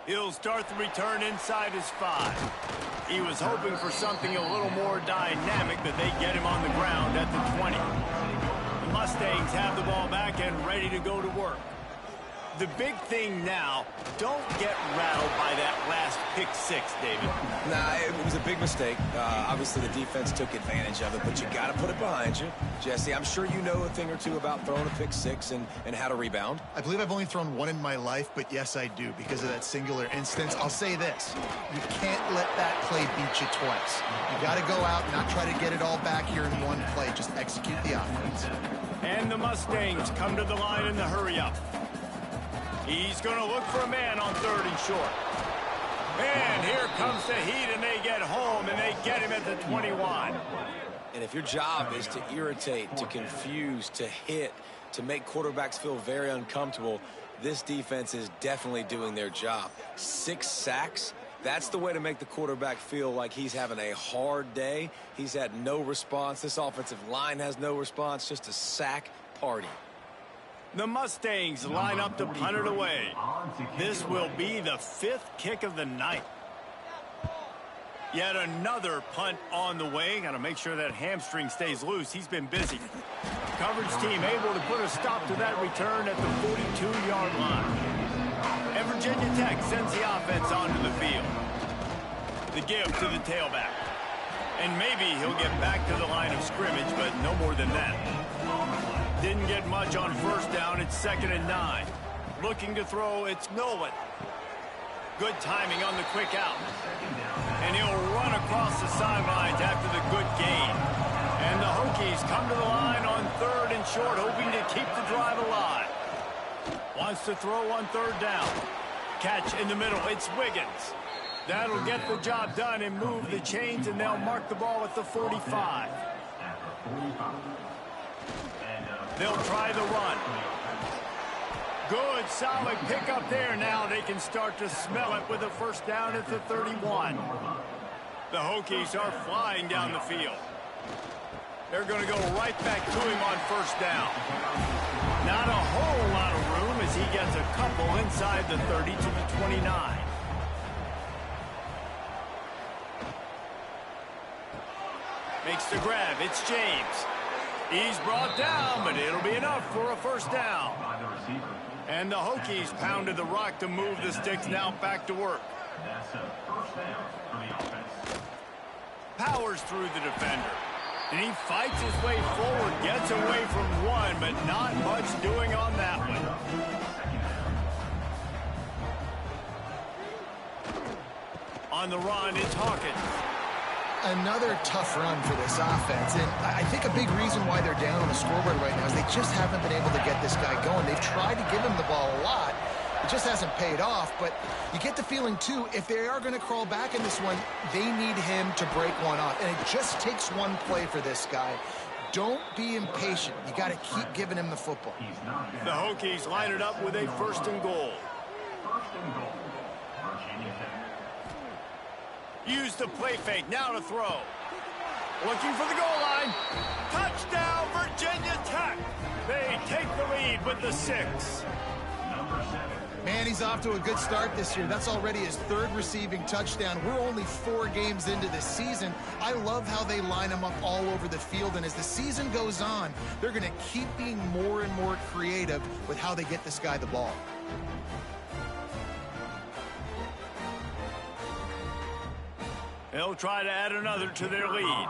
S1: He'll start the return inside his 5. He was hoping for something a little more dynamic, but they get him on the ground at the 20. The Mustangs have the ball back and ready to go to work. The big thing now, don't get rattled by that last pick six, David.
S3: Nah, it was a big mistake. Obviously, the defense took advantage of it, but you got to put it behind you. Jesse, I'm sure you know a thing or two about throwing a pick six and how to rebound.
S2: I believe I've only thrown one in my life, but yes, I do, because of that singular instance. I'll say this. You can't let that play beat you twice. You got to go out and not try to get it all back here in one play. Just execute the offense.
S1: And the Mustangs come to the line in the hurry-up. He's going to look for a man on 3rd and short. And here comes the Heat, and they get home, and they get him at the 21.
S3: And if your job is to irritate, to confuse, to hit, to make quarterbacks feel very uncomfortable, this defense is definitely doing their job. 6 sacks, that's the way to make the quarterback feel like he's having a hard day. He's had no response. This offensive line has no response, just a sack party.
S1: The Mustangs line up to punt it away. This will be the 5th kick of the night. Yet another punt on the way. Got to make sure that hamstring stays loose. He's been busy. Coverage team able to put a stop to that return at the 42-yard line. And Virginia Tech sends the offense onto the field. The give to the tailback. And maybe he'll get back to the line of scrimmage, but no more than that. Didn't get much on 1st down. It's 2nd and 9. Looking to throw, it's Nolan. Good timing on the quick out. And he'll run across the sidelines after the good gain. And the Hokies come to the line on 3rd and short, hoping to keep the drive alive. Wants to throw on 3rd down. Catch in the middle. It's Wiggins. That'll get the job done and move the chains, and they'll mark the ball at the 45. They'll try the run. Good, solid pickup there. Now they can start to smell it with a 1st down at the 31. The Hokies are flying down the field. They're going to go right back to him on 1st down. Not a whole lot of room as he gets a couple inside the 30 to the 29. Makes the grab. It's James. He's brought down, but it'll be enough for a 1st down. And the Hokies pounded the rock to move the sticks. Now back to work.
S4: That's a 1st down for the offense.
S1: Powers through the defender. And he fights his way forward, gets away from one, but not much doing on that one. On the run, it's Hawkins.
S2: Another tough run for this offense, and I think a big reason why they're down on the scoreboard right now is they just haven't been able to get this guy going. They've tried to give him the ball a lot. It just hasn't paid off, but you get the feeling, too, if they are going to crawl back in this one, they need him to break one off, and it just takes one play for this guy. Don't be impatient. You got to keep giving him the football.
S1: The Hokies line it up with a 1st and goal.
S4: 1st and goal, Virginia Tech.
S1: Use the play fake, now to throw. Looking for the goal line. Touchdown, Virginia Tech. They take the lead with the 6.
S2: Man, he's off to a good start this year. That's already his 3rd receiving touchdown. We're only 4 games into this season. I love how they line him up all over the field, and as the season goes on, they're going to keep being more and more creative with how they get this guy the ball.
S1: They'll try to add another to their lead.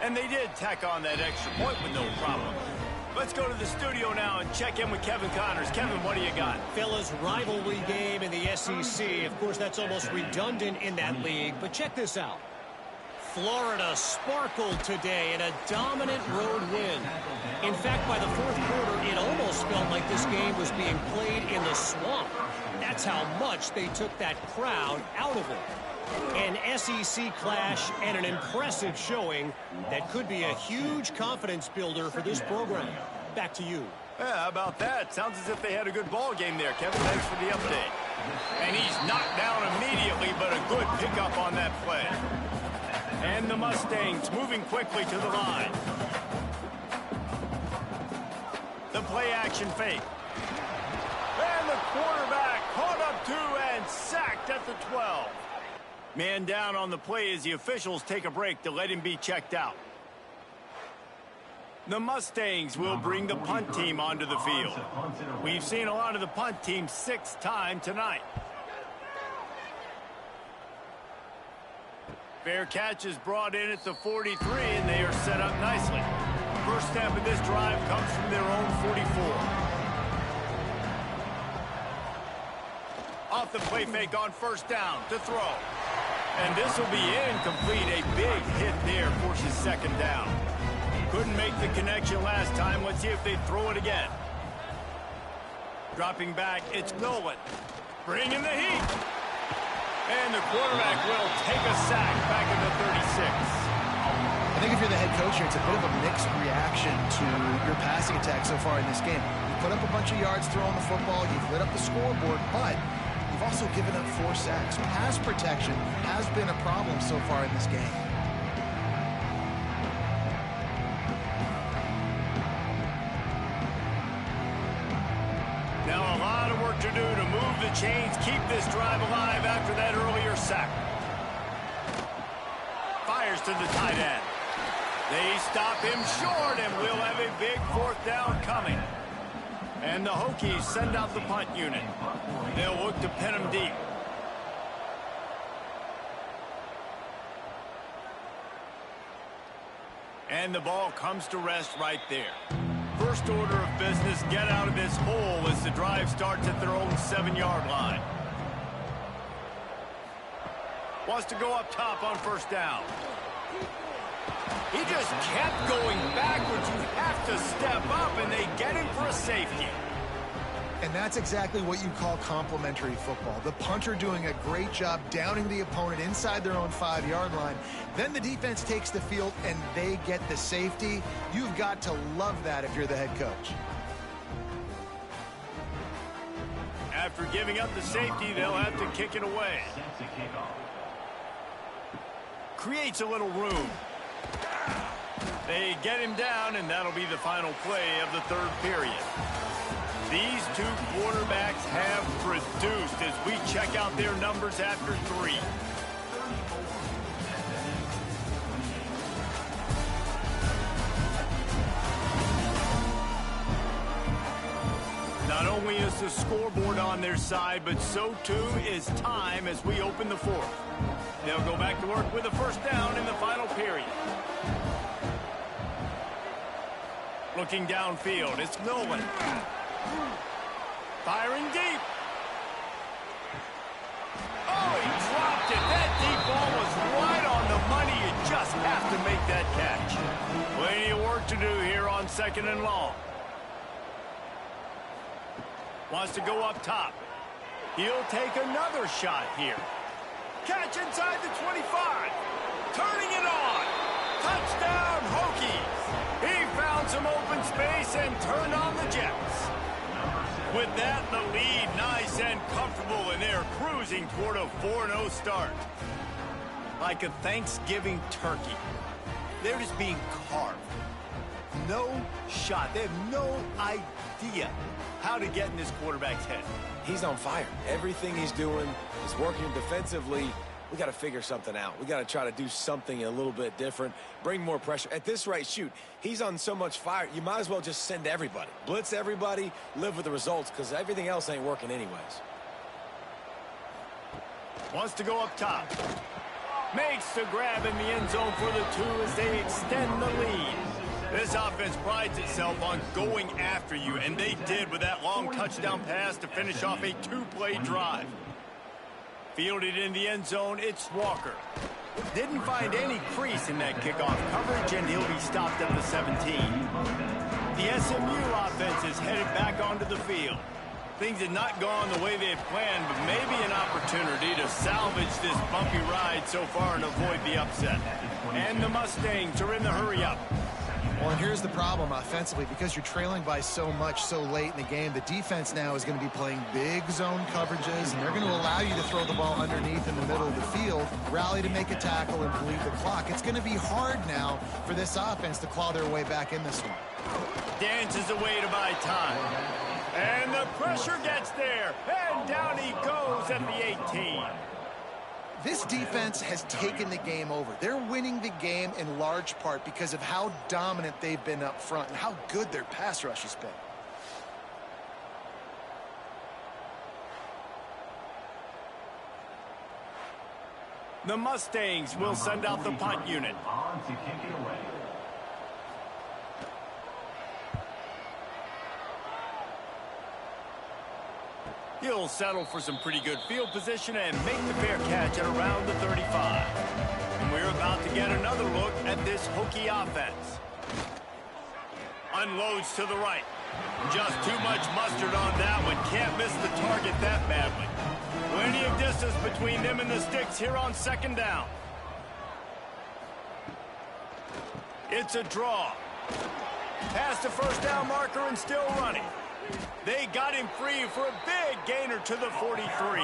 S1: And they did tack on that extra point with no problem. Let's go to the studio now and check in with Kevin Connors. Kevin, what do you got?
S5: Fellas, rivalry game in the SEC. Of course, that's almost redundant in that league, but check this out. Florida sparkled today in a dominant road win. In fact, by the 4th quarter, it almost felt like this game was being played in the swamp. That's how much they took that crowd out of it. An SEC clash and an impressive showing that could be a huge confidence builder for this program. Back to you.
S1: Yeah, how about that? Sounds as if they had a good ball game there, Kevin. Thanks for the update. And he's knocked down immediately, but a good pickup on that play. And the Mustangs moving quickly to the line. The play action fake. And the quarterback caught up 2 and sacked at the 12. Man down on the play as the officials take a break to let him be checked out. The Mustangs will bring the punt team onto the field. We've seen a lot of the punt team 6 times tonight. Fair catch is brought in at the 43, and they are set up nicely. First step of this drive comes from their own 44. Off the play fake on first down to throw. And this will be incomplete. A big hit there forces second down. Couldn't make the connection last time. Let's see if they throw it again. Dropping back, it's Nolan. Bringing the heat. And the quarterback will take a sack back in the 36.
S2: I think if you're the head coach here, it's a bit of a mixed reaction to your passing attack so far in this game. You put up a bunch of yards throwing the football, you've lit up the scoreboard, but you've also given up 4 sacks. Pass protection has been a problem so far in this game.
S1: Now a lot of work to do to move the chains, keep this drive alive after that earlier sack. Fires to the tight end. They stop him short, and we'll have a big 4th down coming. And the Hokies send out the punt unit. They'll look to pin him deep. And the ball comes to rest right there. First order of business, get out of this hole as the drive starts at their own 7-yard line. Wants to go up top on first down. He just kept going backwards. You have to step up, and they get him for a safety.
S2: And that's exactly what you call complementary football. The punter doing a great job downing the opponent inside their own 5-yard line. Then the defense takes the field, and they get the safety. You've got to love that if you're the head coach.
S1: After giving up the safety, they'll have to kick it away. Creates a little room. They get him down, and that'll be the final play of the 3rd period. These 2 quarterbacks have produced as we check out their numbers after 3. Not only is the scoreboard on their side, but so too is time as we open the 4th. They'll go back to work with a first down in the final period. Looking downfield, it's Nolan. Firing deep. Oh, he dropped it. That deep ball was right on the money. You just have to make that catch. Plenty of work to do here on 2nd and long. Wants to go up top. He'll take another shot here. Catch inside the 25. Turning it on. Touchdown, Hokies. He found some open space and turned on the Jets. With that, the lead nice and comfortable, and they're cruising toward a 4-0 start. Like a Thanksgiving turkey. They're just being carved. No shot. They have no idea how to get in this quarterback's head.
S3: He's on fire. Everything he's doing is working defensively. We got to figure something out. We got to try to do something a little bit different, bring more pressure. At this rate, shoot, he's on so much fire, you might as well just send everybody. Blitz everybody, live with the results, because everything else ain't working anyways.
S1: Wants to go up top. Makes the grab in the end zone for the 2 as they extend the lead. This offense prides itself on going after you, and they did with that long touchdown pass to finish off a 2-play drive. Fielded in the end zone, it's Walker. Didn't find any crease in that kickoff coverage, and he'll be stopped at the 17. The SMU offense is headed back onto the field. Things had not gone the way they had planned, but maybe an opportunity to salvage this bumpy ride so far and avoid the upset. And the Mustangs are in the hurry-up.
S2: Well, and here's the problem offensively. Because you're trailing by so much so late in the game, the defense now is going to be playing big zone coverages, and they're going to allow you to throw the ball underneath in the middle of the field, rally to make a tackle, and bleed the clock. It's going to be hard now for this offense to claw their way back in this one.
S1: Dances away to buy time. And the pressure gets there, and down he goes at the 18.
S2: This defense has taken the game over. They're winning the game in large part because of how dominant they've been up front and how good their pass rush has been.
S1: The Mustangs will send out the punt unit.
S4: On to kick it away.
S1: He'll settle for some pretty good field position and make the fair catch at around the 35. And we're about to get another look at this Hokie offense. Unloads to the right. Just too much mustard on that one. Can't miss the target that badly. Plenty of distance between them and the sticks here on second down. It's a draw. Past the first down marker and still running. They got him free for a big gainer to the 43.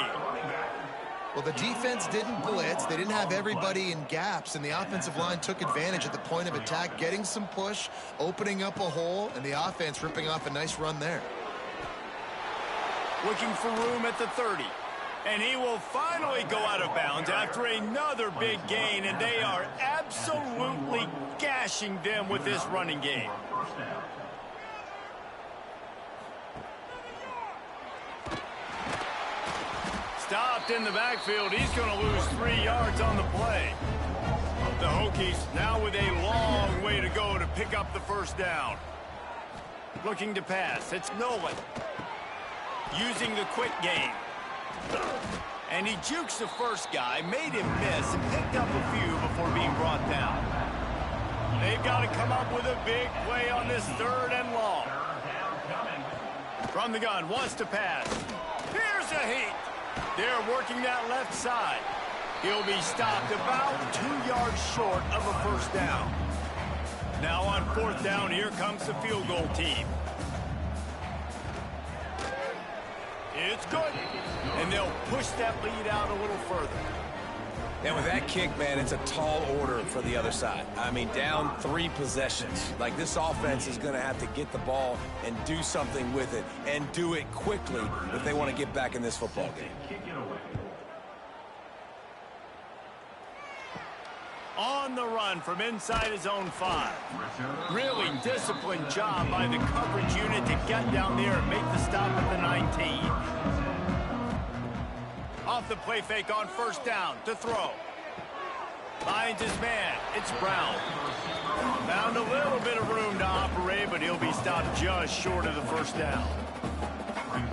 S2: Well, the defense didn't blitz. They didn't have everybody in gaps, and the offensive line took advantage at the point of attack, getting some push, opening up a hole, and the offense ripping off a nice run there.
S1: Looking for room at the 30. And he will finally go out of bounds after another big gain, and they are absolutely gashing them with this running game. Stopped in the backfield. He's going to lose 3 yards on the play. The Hokies now with a long way to go to pick up the first down. Looking to pass. It's Nolan. Using the quick game. And he jukes the first guy, made him miss, and picked up a few before being brought down. They've got to come up with a big play on this 3rd and long. From the gun, wants to pass. Here's a heat. They're working that left side. He'll be stopped about 2 yards short of a first down. Now on 4th down, here comes the field goal team. It's good. And they'll push that lead out a little further.
S3: And with that kick, man, it's a tall order for the other side. I mean, down 3 possessions. Like, this offense is going to have to get the ball and do something with it, and do it quickly if they want to get back in this football game.
S1: On the run from inside his own 5. Really disciplined job by the coverage unit to get down there and make the stop at the 19. Off the play fake on first down to throw. Finds his man. It's Brown. Found a little bit of room to operate, but he'll be stopped just short of the first down.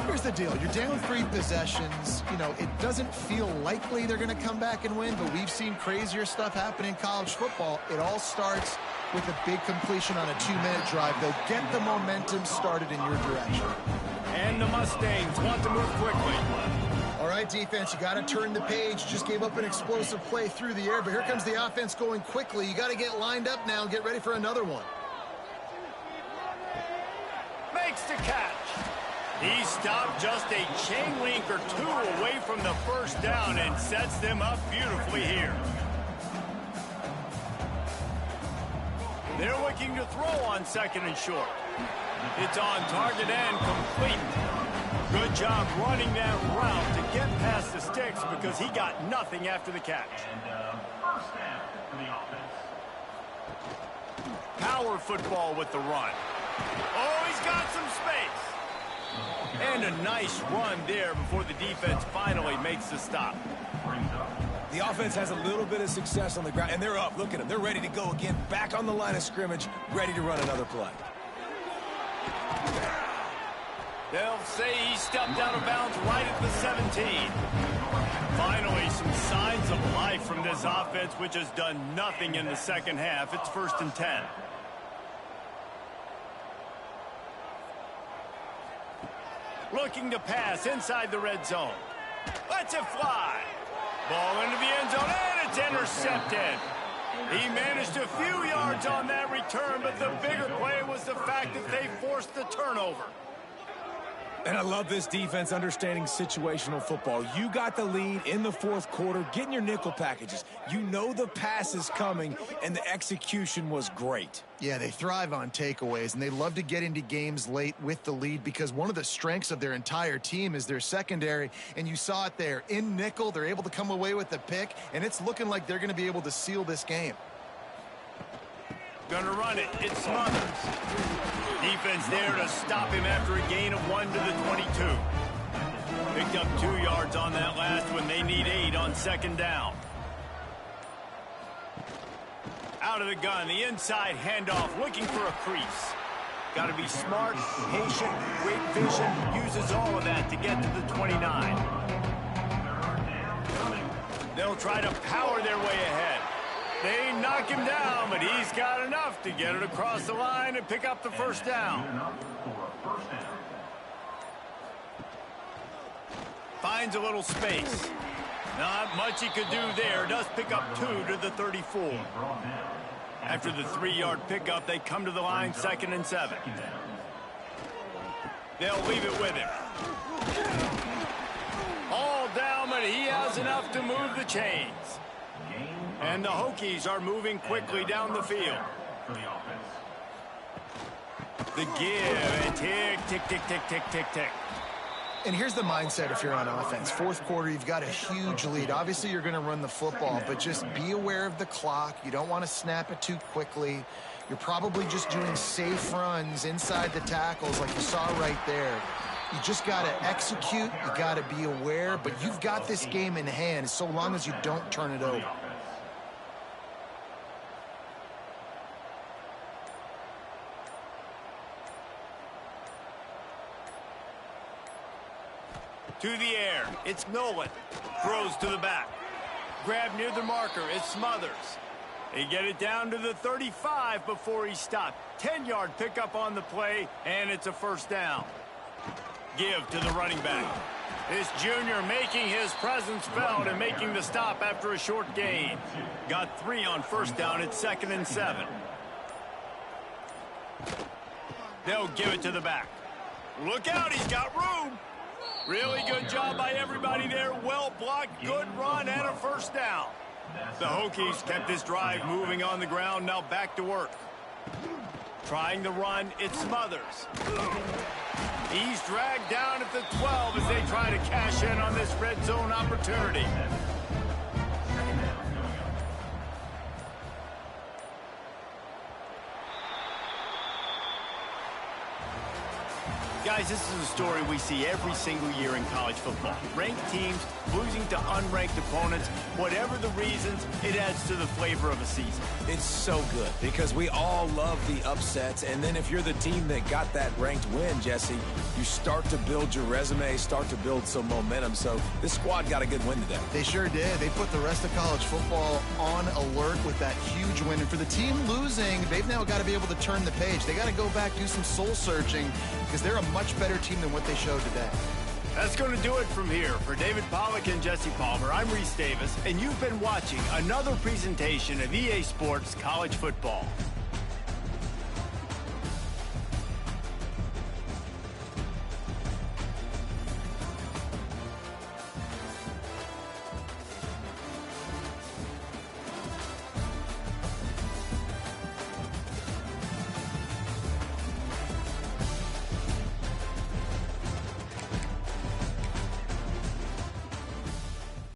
S2: Here's the deal. You're down 3 possessions. You know, it doesn't feel likely they're going to come back and win, but we've seen crazier stuff happen in college football. It all starts with a big completion on a 2-minute drive. They'll get the momentum started in your direction.
S1: And the Mustangs want to move quickly.
S2: All right, defense, you got to turn the page. Just gave up an explosive play through the air, but here comes the offense going quickly. You got to get lined up now and get ready for another one.
S1: Makes the catch. He stopped just a chain link or 2 away from the first down and sets them up beautifully here. They're looking to throw on 2nd and short. It's on target and complete. Good job running that route to get past the sticks because he got nothing after the catch.
S4: First down for the offense.
S1: Power football with the run. Oh, he's got some space. And a nice run there before the defense finally makes the stop.
S3: The offense has a little bit of success on the ground, and they're up. Look at them. They're ready to go again, back on the line of scrimmage, ready to run another play.
S1: They'll say he stepped out of bounds right at the 17. Finally, some signs of life from this offense, which has done nothing in the second half. It's 1st and 10. Looking to pass inside the red zone. Lets it fly. Ball into the end zone, and it's intercepted. He managed a few yards on that return, but the bigger play was the fact that they forced the turnover.
S3: And I love this defense understanding situational football. You got the lead in the fourth quarter, getting your nickel packages. You know the pass is coming, and the execution was great.
S2: Yeah, they thrive on takeaways, and they love to get into games late with the lead because one of the strengths of their entire team is their secondary, and you saw it there. In nickel, they're able to come away with the pick, and it's looking like they're going to be able to seal this game.
S1: Gonna run it. It's Smothers. Defense there to stop him after a gain of 1 to the 22. Picked up 2 yards on that last one. They need 8 on second down. Out of the gun, the inside handoff, looking for a crease. Got to be smart, patient, great vision. Uses all of that to get to the 29. They'll try to power their way ahead. They knock him down, but he's got enough to get it across the line and pick up the first down. Finds a little space. Not much he could do there. Does pick up 2 to the 34. After the 3-yard pickup, they come to the line 2nd and 7. They'll leave it with him. All down, but he has enough to move the chains. And the Hokies are moving quickly down the field. The give, and tick, tick, tick, tick, tick, tick, tick.
S2: And here's the mindset if you're on offense. Fourth quarter, you've got a huge lead. Obviously, you're going to run the football, but just be aware of the clock. You don't want to snap it too quickly. You're probably just doing safe runs inside the tackles like you saw right there. You just got to execute. You got to be aware, but you've got this game in hand so long as you don't turn it over.
S1: To the air, it's Nolan. Throws to the back. Grab near the marker, it's Smothers. They get it down to the 35 before he stopped. 10-yard pickup on the play, and it's a first down. Give to the running back. This junior making his presence felt and making the stop after a short gain. Got 3 on first down, it's 2nd and 7. They'll give it to the back. Look out, he's got room. Really good job by everybody there. Well blocked, good run, and a first down. The Hokies kept this drive moving on the ground, now back to work. Trying the run, it's Smothers. He's dragged down at the 12 as they try to cash in on this red zone opportunity. Guys, this is a story we see every single year in college football. Ranked teams losing to unranked opponents. Whatever the reasons, it adds to the flavor of a season.
S3: It's so good because we all love the upsets, and then if you're the team that got that ranked win, Jesse, you start to build your resume, start to build some momentum. So this squad got a good win today.
S2: They sure did. They put the rest of college football on alert with that huge win. And for the team losing, they've now got to be able to turn the page. They got to go back, do some soul searching, because they're a much better team than what they showed today.
S1: That's going to do it from here. For David Pollack and Jesse Palmer, I'm Reese Davis, and you've been watching another presentation of EA Sports College Football.